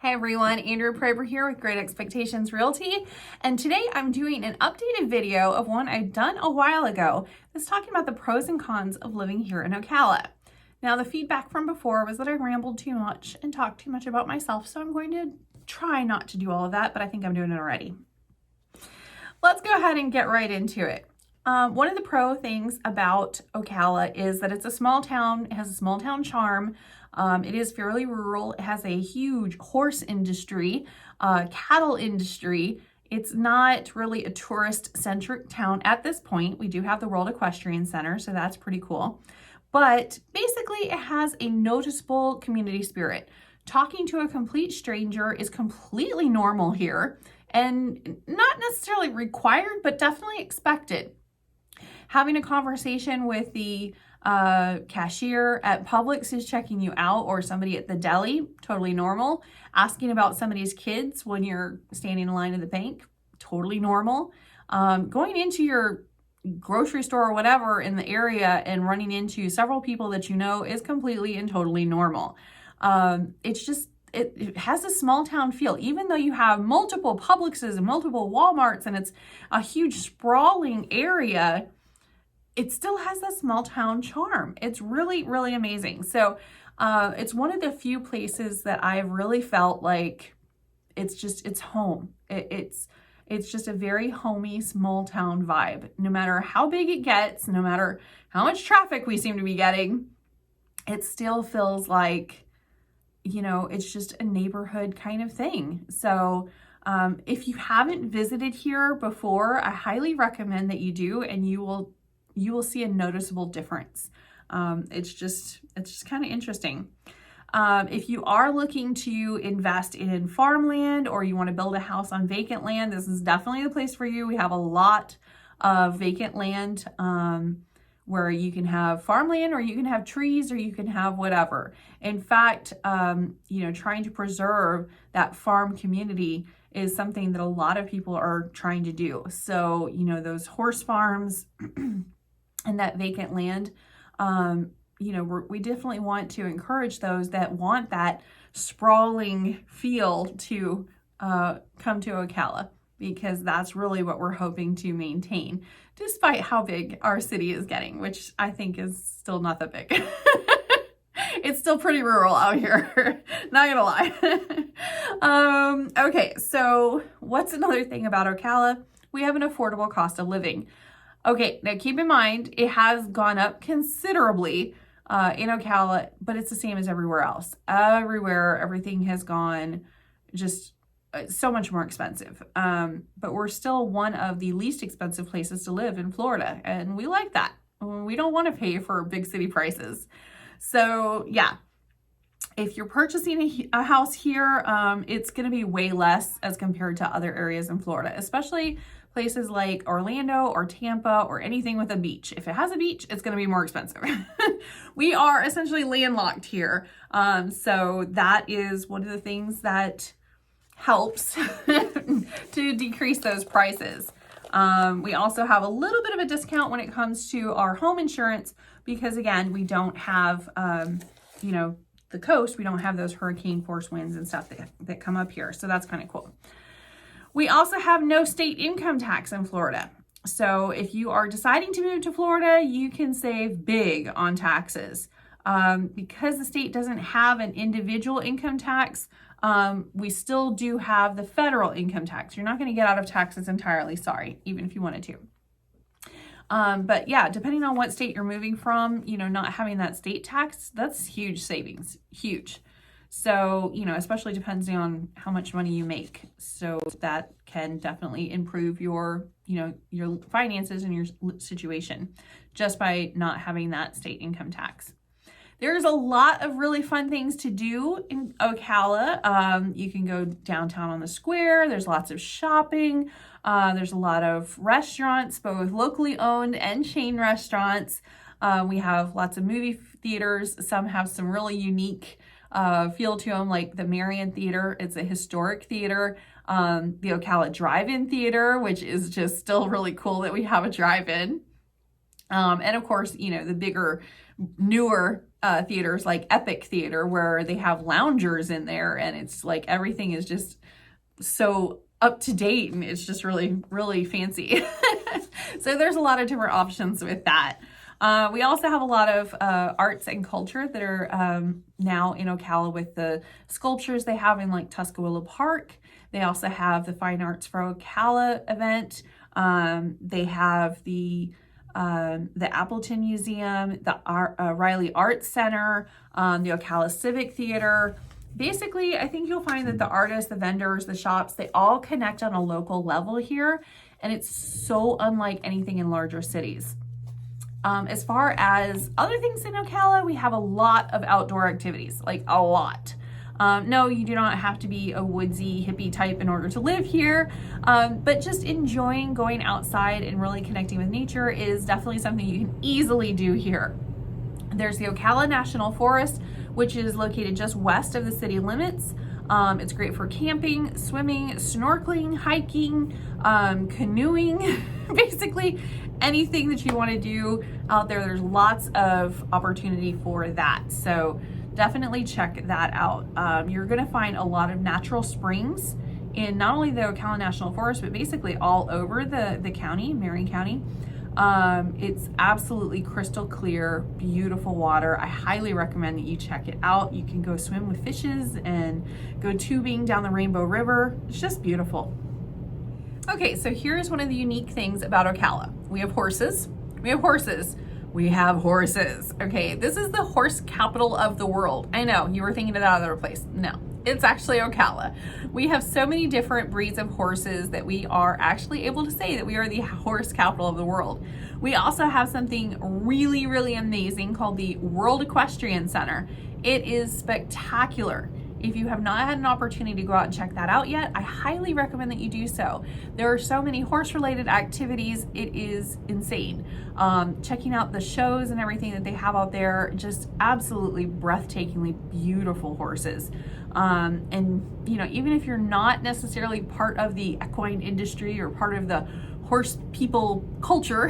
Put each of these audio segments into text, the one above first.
Hi everyone, Andrea Praber here with Great Expectations Realty, and today I'm doing an updated video of one I've done a while ago that's talking about the pros and cons of living here in Ocala. Now, the feedback from before was that I rambled too much and talked too much about myself, so I'm going to try not to do all of that, but I think I'm doing it already. Let's go ahead and get right into it. One of the pro things about Ocala is that it's a small town. It has a small town charm. It is fairly rural. It has a huge horse industry, cattle industry. It's not really a tourist-centric town at this point. We do have the World Equestrian Center, so that's pretty cool. But basically, it has a noticeable community spirit. Talking to a complete stranger is completely normal here and not necessarily required, but definitely expected. Having a conversation with the cashier at Publix who's checking you out, or somebody at the deli, totally normal. Asking about somebody's kids when you're standing in line at the bank, totally normal. Going into your grocery store or whatever in the area and running into several people that you know is completely and totally normal. It has a small town feel, even though you have multiple Publixes and multiple Walmarts and it's a huge sprawling area. It still has that small town charm. It's really, really amazing. So it's one of the few places that I've really felt like it's home. It's just a very homey, small town vibe. No matter how big it gets, no matter how much traffic we seem to be getting, it still feels like, you know, it's just a neighborhood kind of thing. So if you haven't visited here before, I highly recommend that you do, and you will see a noticeable difference. It's just kind of interesting. If you are looking to invest in farmland or you want to build a house on vacant land, this is definitely the place for you. We have a lot of vacant land where you can have farmland, or you can have trees, or you can have whatever. In fact, trying to preserve that farm community is something that a lot of people are trying to do. So, those horse farms and that vacant land, we definitely want to encourage those that want that sprawling feel to come to Ocala, because that's really what we're hoping to maintain, despite how big our city is getting, which I think is still not that big. It's still pretty rural out here, not gonna lie. Okay, so what's another thing about Ocala? We have an affordable cost of living. Okay, now keep in mind, it has gone up considerably in Ocala, but it's the same as everywhere else. Everywhere, everything has gone just so much more expensive. But we're still one of the least expensive places to live in Florida, and we like that. We don't want to pay for big city prices. So yeah, if you're purchasing a house here, it's going to be way less as compared to other areas in Florida, especially places like Orlando or Tampa or anything with a beach. If it has a beach, it's going to be more expensive. We are essentially landlocked here. So that is one of the things that helps to decrease those prices. We also have a little bit of a discount when it comes to our home insurance, because again, we don't have, the coast. We don't have those hurricane force winds and stuff that come up here. So that's kind of cool. We also have no state income tax in Florida. So if you are deciding to move to Florida, you can save big on taxes. Because the state doesn't have an individual income tax, we still do have the federal income tax. You're not going to get out of taxes entirely, sorry, even if you wanted to. But yeah, depending on what state you're moving from, not having that state tax, that's huge savings, huge. So, especially depending on how much money you make. So that can definitely improve your finances and your situation just by not having that state income tax. There's a lot of really fun things to do in Ocala. You can go downtown on the square. There's lots of shopping. There's a lot of restaurants, both locally owned and chain restaurants. We have lots of movie theaters. Some have some really unique feel to them, like the Marion Theater. It's a historic theater. The Ocala Drive-In Theater, which is just still really cool that we have a drive-in. And of course, the bigger, newer theaters like Epic Theater, where they have loungers in there, and it's like everything is just so up to date, and it's just really, really fancy. So there's a lot of different options with that. We also have a lot of arts and culture that are now in Ocala with the sculptures they have in like Tuscaloosa Park. They also have the Fine Arts for Ocala event. They have the Appleton Museum, the Riley Arts Center, the Ocala Civic Theater. Basically, I think you'll find that the artists, the vendors, the shops, they all connect on a local level here, and it's so unlike anything in larger cities. As far as other things in Ocala, we have a lot of outdoor activities, like a lot. No, you do not have to be a woodsy hippie type in order to live here, but just enjoying going outside and really connecting with nature is definitely something you can easily do here. There's the Ocala National Forest, which is located just west of the city limits. It's great for camping, swimming, snorkeling, hiking, canoeing, basically anything that you want to do out there. There's lots of opportunity for that. So definitely check that out. You're going to find a lot of natural springs in not only the Ocala National Forest, but basically all over the county, Marion County. It's absolutely crystal clear, beautiful water. I highly recommend that you check it out. You can go swim with fishes and go tubing down the Rainbow River. It's just beautiful. Okay, so here's one of the unique things about Ocala. We have horses. We have horses. We have horses. Okay, this is the horse capital of the world. I know, you were thinking of that other place. No, it's actually Ocala. We have so many different breeds of horses that we are actually able to say that we are the horse capital of the world. We also have something really, really amazing called the World Equestrian Center. It is spectacular. If you have not had an opportunity to go out and check that out yet, I highly recommend that you do so. There are so many horse-related activities, it is insane. Checking out the shows and everything that they have out there, just absolutely breathtakingly beautiful horses. And you know, even if you're not necessarily part of the equine industry or part of the horse people culture,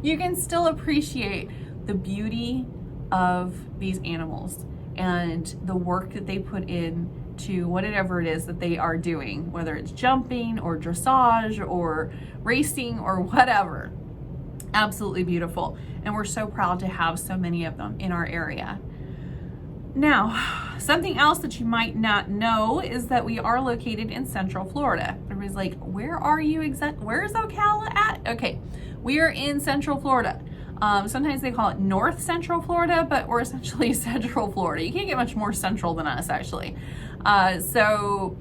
you can still appreciate the beauty of these animals and the work that they put in to whatever it is that they are doing, whether it's jumping or dressage or racing or whatever. Absolutely beautiful. And we're so proud to have so many of them in our area. Now, something else that you might not know is that we are located in Central Florida. Everybody's like, where are you where's Ocala at? Okay, we are in Central Florida. Sometimes they call it North Central Florida, but we're essentially Central Florida. You can't get much more central than us, actually. So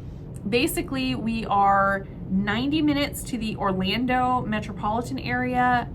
basically, we are 90 minutes to the Orlando metropolitan area.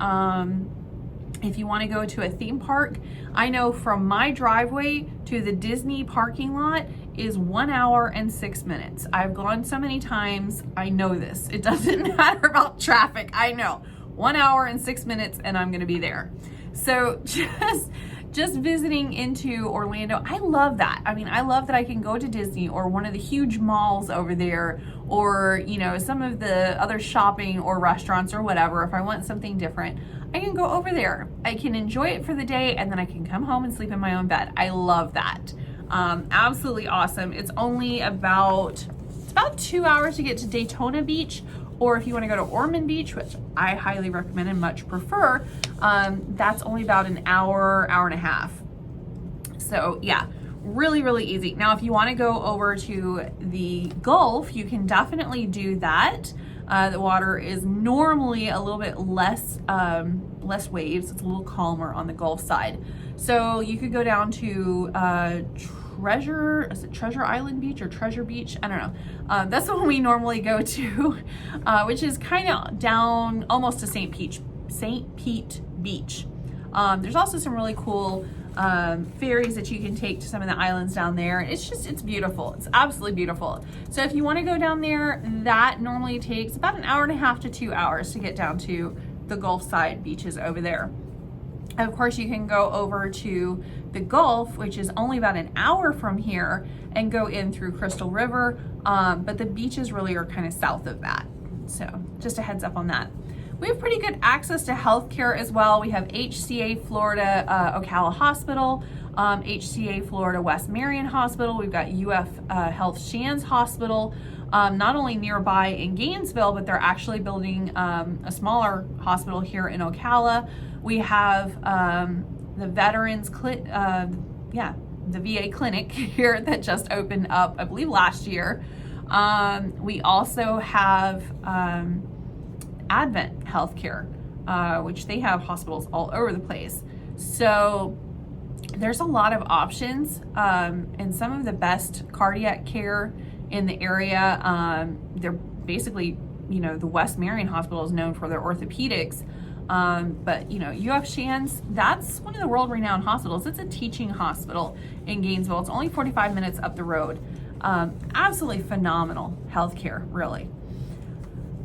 If you want to go to a theme park, I know from my driveway to the Disney parking lot is 1 hour and 6 minutes. I've gone so many times, I know this. It doesn't matter about traffic, I know. 1 hour and 6 minutes and I'm gonna be there. So just visiting into Orlando, I love that. I mean, I love that I can go to Disney or one of the huge malls over there, or you know, some of the other shopping or restaurants or whatever. If I want something different, I can go over there. I can enjoy it for the day and then I can come home and sleep in my own bed. I love that. Absolutely awesome. It's only about 2 hours to get to Daytona Beach, or if you want to go to Ormond Beach, which I highly recommend and much prefer, that's only about an hour, hour and a half. So yeah, really, really easy. Now, if you want to go over to the Gulf, you can definitely do that. The water is normally a little bit less waves. It's a little calmer on the Gulf side. So you could go down to Treasure Island Beach or Treasure Beach? I don't know. That's the one we normally go to, which is kind of down almost to St. Pete Beach. There's also some really cool ferries that you can take to some of the islands down there. It's beautiful. It's absolutely beautiful. So if you want to go down there, that normally takes about an hour and a half to 2 hours to get down to the Gulf side beaches over there. Of course, you can go over to the Gulf, which is only about an hour from here, and go in through Crystal River, but the beaches really are kind of south of that. So just a heads up on that. We have pretty good access to healthcare as well. We have HCA Florida Ocala Hospital. HCA Florida West Marion Hospital. We've got UF Health Shands Hospital, not only nearby in Gainesville, but they're actually building a smaller hospital here in Ocala. We have the the VA clinic here that just opened up, I believe, last year. We also have Advent Healthcare, which they have hospitals all over the place. So there's a lot of options, and some of the best cardiac care in the area. They're basically, the West Marion Hospital is known for their orthopedics. But UF Shands, that's one of the world-renowned hospitals. It's a teaching hospital in Gainesville. It's only 45 minutes up the road. Absolutely phenomenal healthcare, really.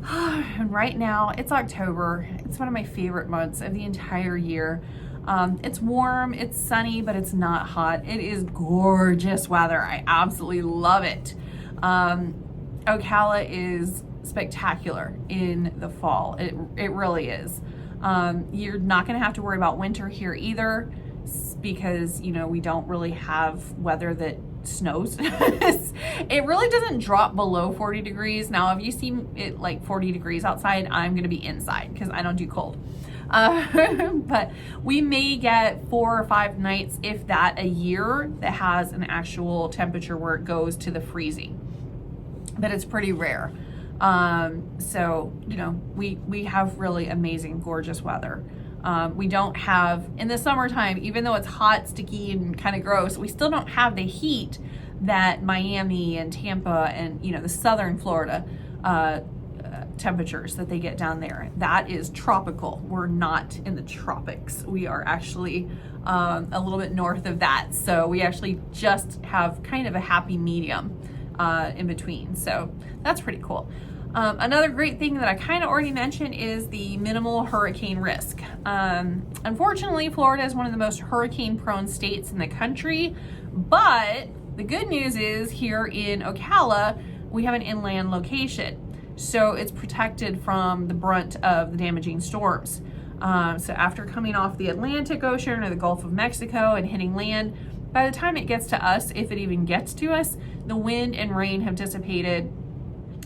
And right now, it's October. It's one of my favorite months of the entire year. It's warm, it's sunny, but it's not hot. It is gorgeous weather. I absolutely love it. Ocala is spectacular in the fall. It really is. You're not going to have to worry about winter here either, because we don't really have weather that snows. It really doesn't drop below 40 degrees. Now, if you see it like 40 degrees outside, I'm going to be inside because I don't do cold. But we may get 4 or 5 nights, if that, a year that has an actual temperature where it goes to the freezing, but it's pretty rare. So we have really amazing, gorgeous weather. We don't have, in the summertime, even though it's hot, sticky, and kind of gross, we still don't have the heat that Miami and Tampa and the southern Florida temperatures that they get down there. That is tropical. We're not in the tropics. We are actually a little bit north of that. So we actually just have kind of a happy medium in between. So that's pretty cool. Another great thing that I kind of already mentioned is the minimal hurricane risk. Unfortunately, Florida is one of the most hurricane-prone states in the country, but the good news is here in Ocala, we have an inland location. So it's protected from the brunt of the damaging storms. So after coming off the Atlantic Ocean or the Gulf of Mexico and hitting land, by the time it gets to us, if it even gets to us, the wind and rain have dissipated.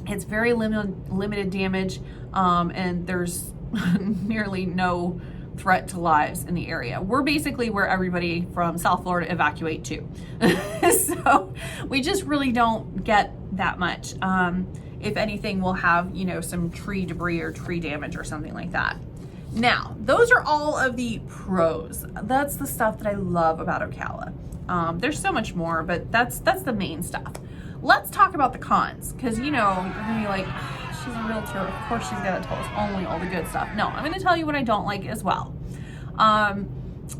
It's very limited damage, and there's nearly no threat to lives in the area. We're basically where everybody from South Florida evacuate to. So we just really don't get that much. If anything, we'll have, some tree debris or tree damage or something like that. Now, those are all of the pros. That's the stuff that I love about Ocala. There's so much more, but that's the main stuff. Let's talk about the cons, because you're gonna be like, she's a realtor, of course she's gonna tell us only all the good stuff. No, I'm gonna tell you what I don't like as well.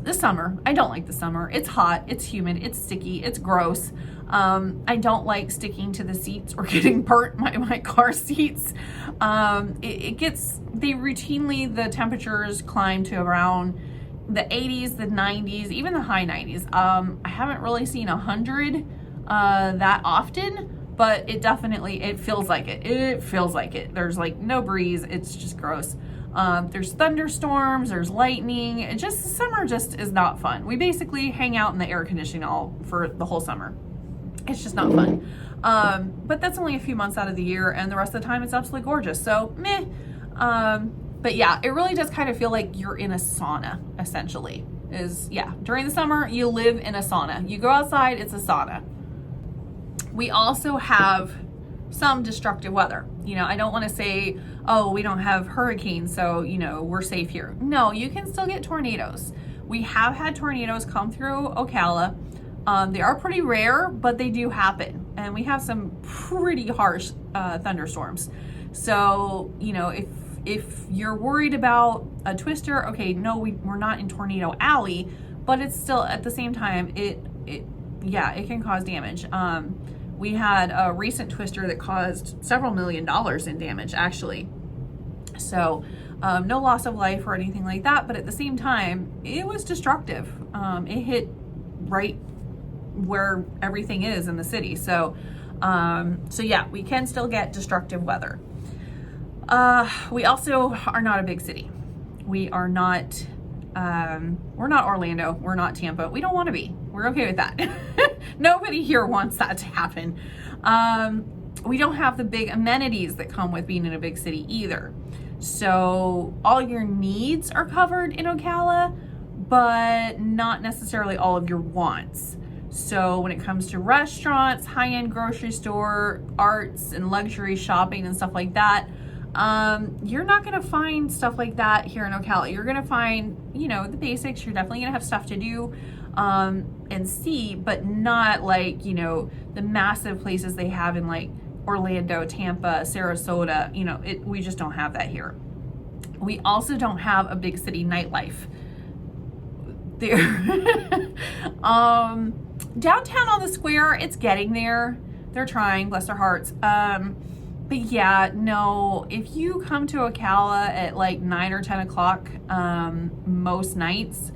The summer, I don't like the summer. It's hot, it's humid, it's sticky, it's gross. I don't like sticking to the seats or getting burnt my car seats. The temperatures climb to around the 80s, the 90s, even the high 90s. I haven't really seen 100 that often, but it feels like it. It feels like it. There's like no breeze. It's just gross. There's thunderstorms, there's lightning. Summer just is not fun. We basically hang out in the air conditioning for the whole summer. It's just not fun. But that's only a few months out of the year, and the rest of the time it's absolutely gorgeous. So meh. But yeah, it really does kind of feel like you're in a sauna, essentially. During the summer, you live in a sauna. You go outside, it's a sauna. We also have some destructive weather. I don't want to say, oh, we don't have hurricanes, so, we're safe here. No, you can still get tornadoes. We have had tornadoes come through Ocala. They are pretty rare, but they do happen. And we have some pretty harsh thunderstorms. So, if you're worried about a twister, okay, no, we're not in Tornado Alley, but it's still, at the same time, it can cause damage. We had a recent twister that caused several $1 million in damage, actually. So no loss of life or anything like that, but at the same time, it was destructive. It hit right where everything is in the city. So yeah, we can still get destructive weather. We also are not a big city. We're not Orlando. We're not Tampa. We don't want to be. We're okay with that. Nobody here wants that to happen. We don't have the big amenities that come with being in a big city either. So all your needs are covered in Ocala, but not necessarily all of your wants. So when it comes to restaurants, high-end grocery store, arts and luxury shopping and stuff like that, you're not going to find stuff like that here in Ocala. You're going to find, you know, the basics. You're definitely going to have stuff to do and see, but not like, you know, the massive places they have in like Orlando, Tampa, Sarasota. You know, we just don't have that here. We also don't have a big city nightlife there. Downtown on the square, it's getting there. They're trying, bless their hearts. But yeah, no, if you come to Ocala at like 9 or 10 o'clock most nights,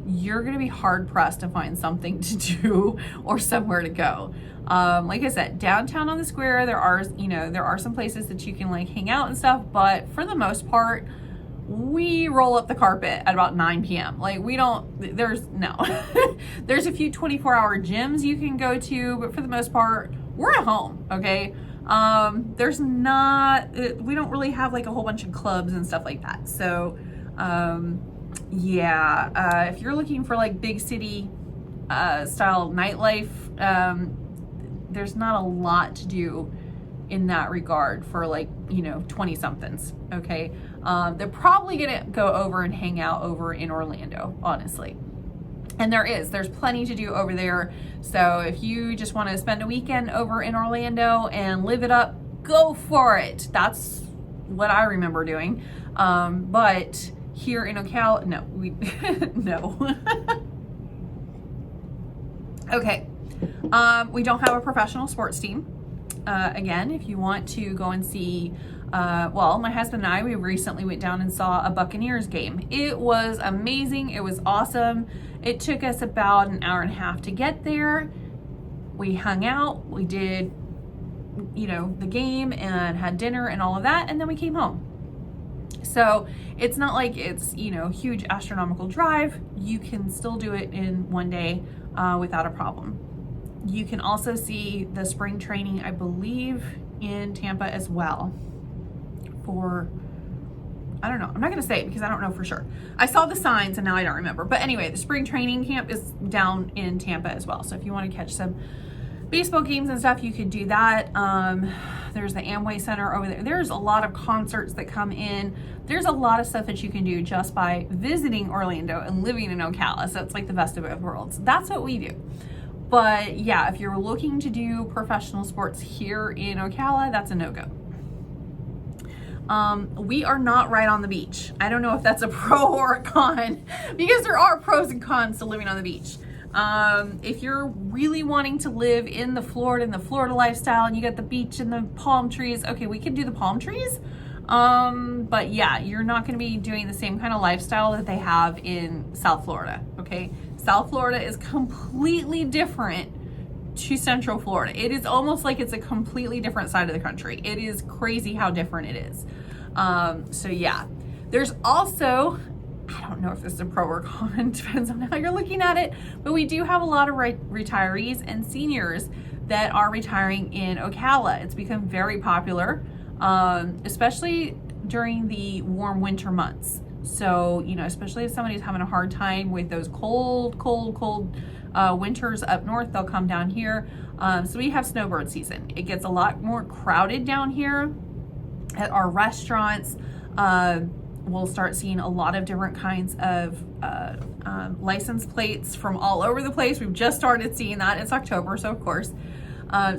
you're going to be hard pressed to find something to do or somewhere to go. Like I said, downtown on the square, there are some places that you can like hang out and stuff, but for the most part, we roll up the carpet at about 9 p.m. Like there's a few 24-hour gyms you can go to, but for the most part, we're at home, okay? We don't really have like a whole bunch of clubs and stuff like that. So, if you're looking for like big city style nightlife, there's not a lot to do in that regard for like, you know, 20 somethings. Okay. They're probably going to go over and hang out over in Orlando, honestly. And there's plenty to do over there. So if you just want to spend a weekend over in Orlando and live it up, go for it. That's what I remember doing. But here in Ocala, no. Okay. We don't have a professional sports team. Again, if you want to go and see, my husband and I, we recently went down and saw a Buccaneers game. It was amazing. It was awesome. It took us about an hour and a half to get there. We hung out, we did, you know, the game and had dinner and all of that, and then we came home. So it's not like it's, you know, huge astronomical drive. You can still do it in one day without a problem. You can also see the spring training, I believe, in Tampa as well. I don't know. I'm not going to say it because I don't know for sure. I saw the signs and now I don't remember. But anyway, the spring training camp is down in Tampa as well. So if you want to catch some baseball games and stuff, you could do that. There's the Amway Center over there. There's a lot of concerts that come in. There's a lot of stuff that you can do just by visiting Orlando and living in Ocala. So it's like the best of both worlds. That's what we do. But yeah, if you're looking to do professional sports here in Ocala, that's a no-go. We are not right on the beach. I don't know if that's a pro or a con, because there are pros and cons to living on the beach. If you're really wanting to live in the Florida lifestyle, and you got the beach and the palm trees, okay, we can do the palm trees. But yeah, you're not going to be doing the same kind of lifestyle that they have in South Florida. Okay. South Florida is completely different to Central Florida. It is almost like it's a completely different side of the country. It is crazy how different it is. So yeah, there's also, I don't know if this is a pro or con, depends on how you're looking at it, but we do have a lot of retirees and seniors that are retiring in Ocala. It's become very popular, especially during the warm winter months. So, you know, especially if somebody's having a hard time with those cold winters up north, they'll come down here. So we have snowbird season. It gets a lot more crowded down here at our restaurants. We'll start seeing a lot of different kinds of license plates from all over the place. We've just started seeing that. It's October, so of course.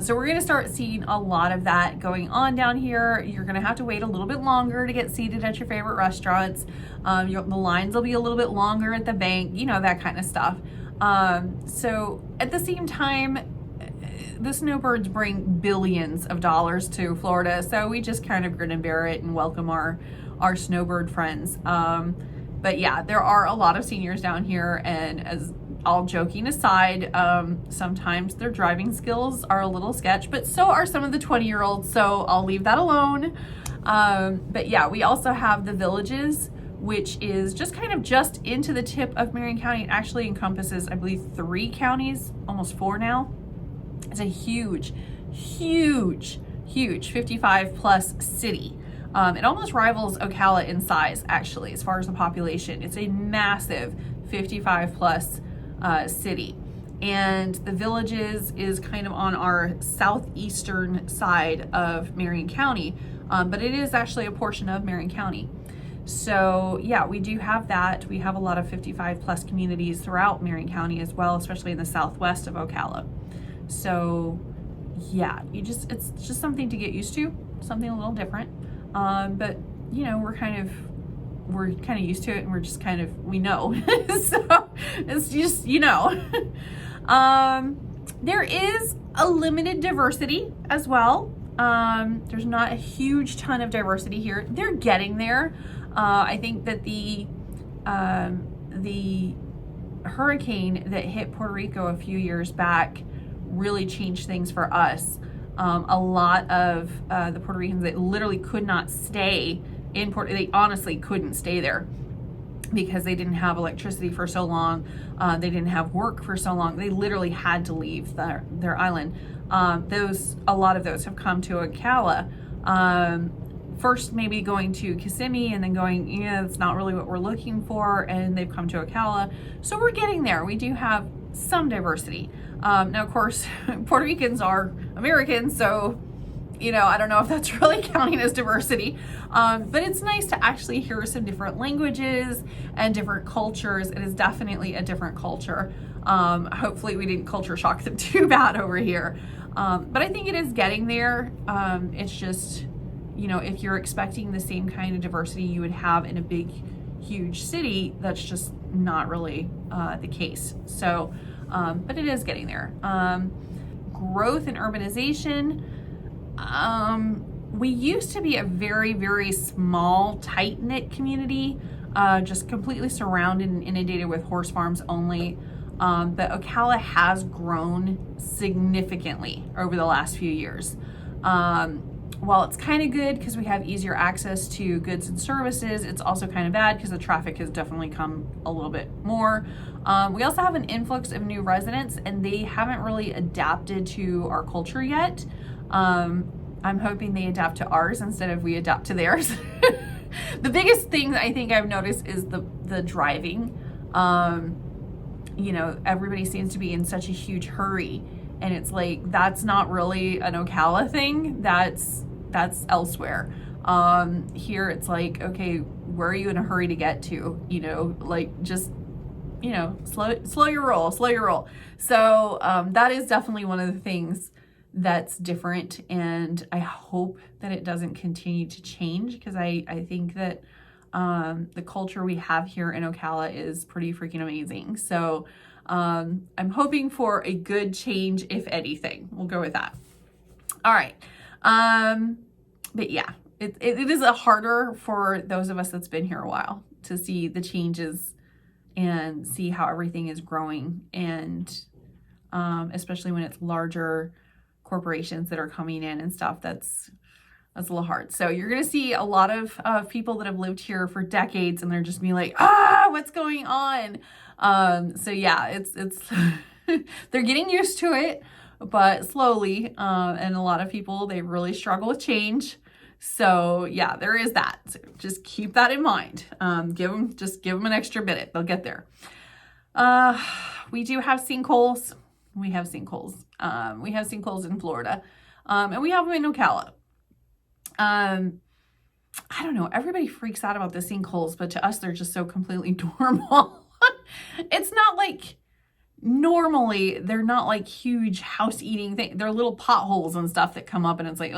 So we're going to start seeing a lot of that going on down here. You're going to have to wait a little bit longer to get seated at your favorite restaurants. The lines will be a little bit longer at the bank, you know, that kind of stuff. So at the same time, the snowbirds bring billions of dollars to Florida. So we just kind of grin and bear it and welcome our snowbird friends. But yeah, there are a lot of seniors down here, and as all joking aside, sometimes their driving skills are a little sketch, but so are some of the 20-year-olds, so I'll leave that alone. But yeah, we also have the villages which is just kind of just into the tip of Marion County. It actually encompasses, I believe, 3 counties, almost 4 now. It's a huge, huge, huge 55 plus city. It almost rivals Ocala in size, actually, as far as the population. It's a massive 55 plus city. And the Villages is kind of on our southeastern side of Marion County, but it is actually a portion of Marion County. So yeah, we do have that. We have a lot of 55 plus communities throughout Marion County as well, especially in the southwest of Ocala. So yeah, it's just something to get used to, something a little different. But you know, we're kind of used to it, and we're just kind of, we know. So it's just, you know. There is a limited diversity as well. There's not a huge ton of diversity here. They're getting there. I think that the hurricane that hit Puerto Rico a few years back really changed things for us. A lot of the Puerto Ricans that literally could not stay in Puerto, they honestly couldn't stay there because they didn't have electricity for so long. They didn't have work for so long. They literally had to leave their island. A lot of those have come to Ocala. First maybe going to Kissimmee and then going, yeah, that's not really what we're looking for, and they've come to Ocala. So we're getting there. We do have some diversity. Now, of course, Puerto Ricans are Americans, so, you know, I don't know if that's really counting as diversity, but it's nice to actually hear some different languages and different cultures. It is definitely a different culture. Hopefully we didn't culture shock them too bad over here. But I think it is getting there. It's just, you know, if you're expecting the same kind of diversity you would have in a big, huge city, that's just not really the case. So, but it is getting there. Growth and urbanization. We used to be a very, very small, tight-knit community, just completely surrounded and inundated with horse farms only. But Ocala has grown significantly over the last few years. While it's kind of good because we have easier access to goods and services, it's also kind of bad because the traffic has definitely come a little bit more. We also have an influx of new residents, and they haven't really adapted to our culture yet. I'm hoping they adapt to ours instead of we adapt to theirs. The biggest thing that I think I've noticed is the driving. You know, everybody seems to be in such a huge hurry, and it's like, that's not really an Ocala thing. That's elsewhere. Here it's like, okay, where are you in a hurry to get to? You know, like, just, you know, slow your roll. So that is definitely one of the things that's different, and I hope that it doesn't continue to change, because I think that the culture we have here in Ocala is pretty freaking amazing. So I'm hoping for a good change, if anything. We'll go with that. All right. But yeah, it is a harder for those of us that's been here a while to see the changes and see how everything is growing, and especially when it's larger corporations that are coming in and stuff, that's a little hard. So you're going to see a lot of people that have lived here for decades, and they're just being like, what's going on? So yeah, it's they're getting used to it, but slowly. And a lot of people, they really struggle with change. So yeah, there is that. So just keep that in mind. Give them an extra minute. They'll get there. We do have sinkholes. We have sinkholes. We have sinkholes in Florida. And we have them in Ocala. I don't know. Everybody freaks out about the sinkholes, but to us, they're just so completely normal. It's not like, normally, they're not like huge house-eating thing. They're little potholes and stuff that come up, and it's like,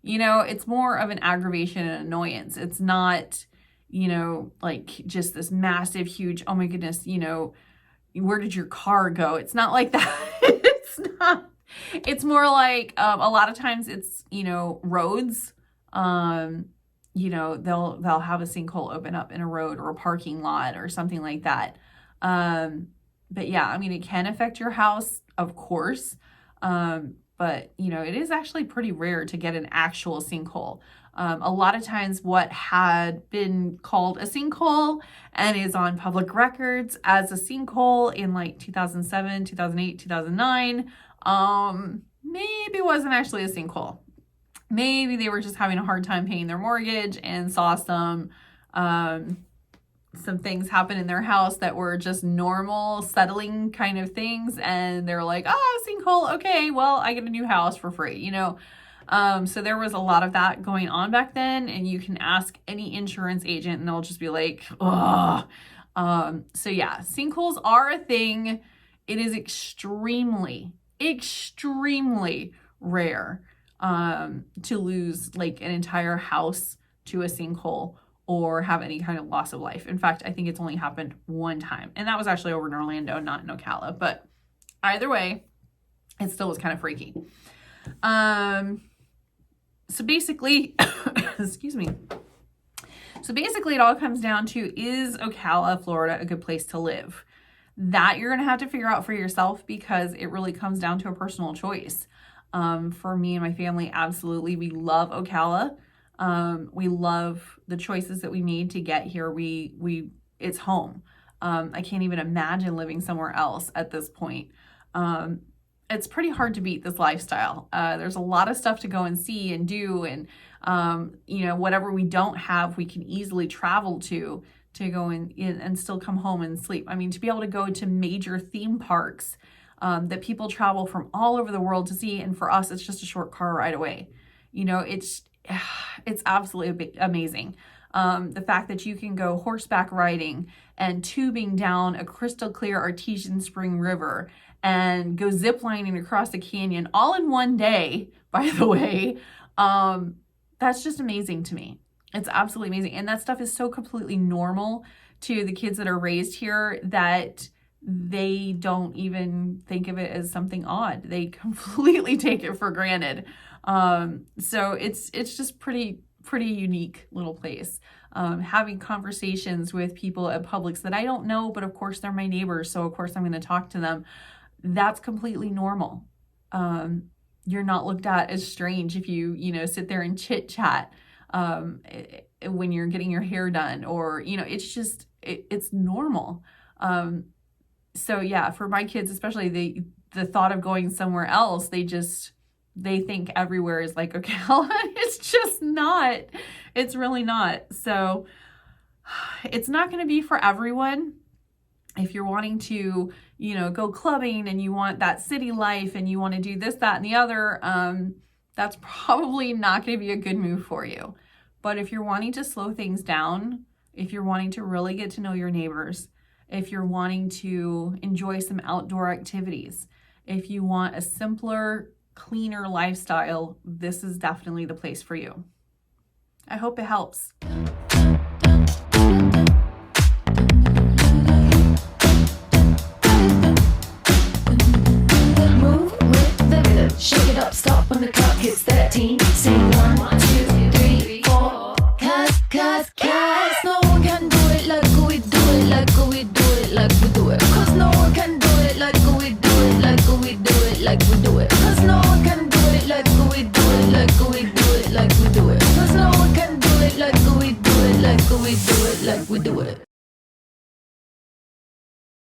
you know, it's more of an aggravation and annoyance. It's not, you know, like just this massive, huge, oh my goodness, you know, where did your car go? It's not like that. It's not. It's more like, a lot of times it's, you know, roads. You know, they'll have a sinkhole open up in a road or a parking lot or something like that. But yeah, I mean, it can affect your house, of course. But you know, it is actually pretty rare to get an actual sinkhole. A lot of times what had been called a sinkhole and is on public records as a sinkhole in like 2007, 2008, 2009, maybe wasn't actually a sinkhole. Maybe they were just having a hard time paying their mortgage and saw some things happen in their house that were just normal settling kind of things. And they're like, oh, sinkhole. Okay, well, I get a new house for free, you know? So there was a lot of that going on back then, and you can ask any insurance agent and they'll just be like, ugh. So yeah, sinkholes are a thing. It is extremely, extremely rare to lose like an entire house to a sinkhole or have any kind of loss of life. In fact, I think it's only happened one time, and that was actually over in Orlando, not in Ocala. But either way, it still was kind of freaky. So basically, excuse me. So basically it all comes down to, is Ocala, Florida, a good place to live? That you're going to have to figure out for yourself, because it really comes down to a personal choice. For me and my family, absolutely. We love Ocala. We love the choices that we made to get here. It's home. I can't even imagine living somewhere else at this point. It's pretty hard to beat this lifestyle. There's a lot of stuff to go and see and do, and whatever we don't have, we can easily travel to go and still come home and sleep. I mean, to be able to go to major theme parks that people travel from all over the world to see, and for us, it's just a short car ride away. It's absolutely amazing. The fact that you can go horseback riding and tubing down a crystal clear artesian spring river and go ziplining across a canyon all in one day, by the way, that's just amazing to me. It's absolutely amazing. And that stuff is so completely normal to the kids that are raised here that they don't even think of it as something odd. They completely take it for granted. So it's just pretty unique little place. Having conversations with people at Publix that I don't know, but of course they're my neighbors, so of course I'm going to talk to them. That's completely normal. You're not looked at as strange if you sit there and chit chat when you're getting your hair done, or it's normal. So yeah, for my kids especially, the thought of going somewhere else, they think everywhere is like Ocala. It's just not. It's really not. So it's not going to be for everyone. If you're wanting to, go clubbing and you want that city life and you want to do this, that, and the other, that's probably not going to be a good move for you. But if you're wanting to slow things down, if you're wanting to really get to know your neighbors, if you're wanting to enjoy some outdoor activities, if you want a simpler, cleaner lifestyle, this is definitely the place for you. I hope it helps. Move with the rhythm, shake it up, stop when the clock hits 13. Sing 1, 2,